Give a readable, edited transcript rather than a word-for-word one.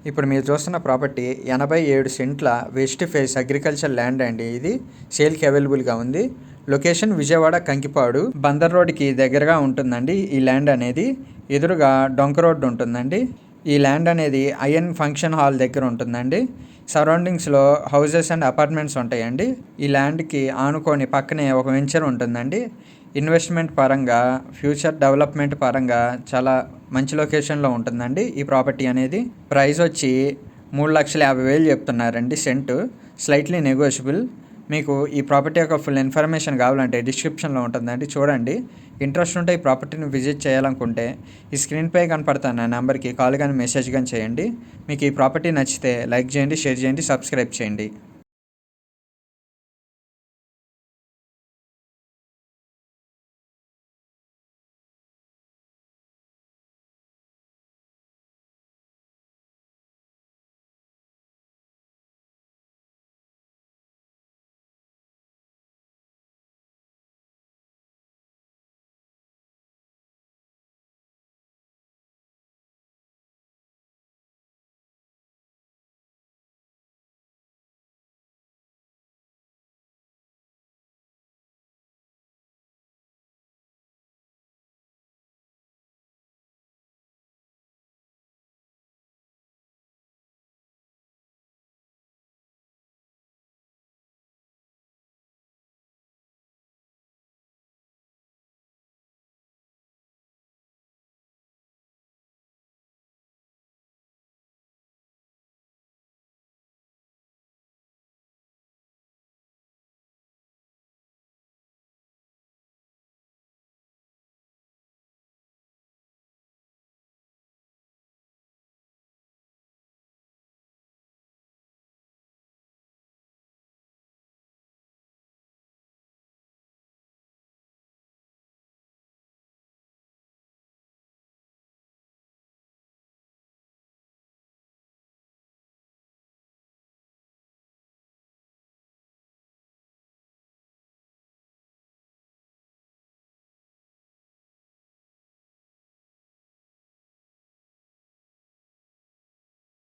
ఇప్పుడు మీరు చూస్తున్న ప్రాపర్టీ 87 సెంట్ల వెస్ట్ ఫేస్ అగ్రికల్చర్ ల్యాండ్ అండి. ఇది సేల్కి అవైలబుల్గా ఉంది. లొకేషన్ విజయవాడ కంకిపాడు బందర్ రోడ్కి దగ్గరగా ఉంటుందండి. ఈ ల్యాండ్ అనేది ఎదురుగా డొంక రోడ్డు ఉంటుందండి. ఈ ల్యాండ్ అనేది ఐఎన్ ఫంక్షన్ హాల్ దగ్గర ఉంటుందండి. సరౌండింగ్స్లో హౌజెస్ అండ్ అపార్ట్మెంట్స్ ఉంటాయండి. ఈ ల్యాండ్కి ఆనుకొని పక్కనే ఒక వెంచర్ ఉంటుందండి. ఇన్వెస్ట్మెంట్ పరంగా, ఫ్యూచర్ డెవలప్మెంట్ పరంగా చాలా మంచి లొకేషన్లో ఉంటుందండి ఈ ప్రాపర్టీ అనేది. ప్రైస్ వచ్చి 3,50,000 చెప్తున్నారండి సెంటు. Slightly negotiable. మీకు ఈ ప్రాపర్టీ యొక్క ఫుల్ ఇన్ఫర్మేషన్ కావాలంటే డిస్క్రిప్షన్లో ఉంటుందండి, చూడండి. ఇంట్రెస్ట్ ఉంటే ఈ ప్రాపర్టీని విజిట్ చేయాలనుకుంటే ఈ స్క్రీన్పై కనపడుతున్న నెంబర్కి కాల్ కానీ మెసేజ్ కానీ చేయండి. మీకు ఈ ప్రాపర్టీ నచ్చితే లైక్ చేయండి, షేర్ చేయండి, సబ్స్క్రైబ్ చేయండి.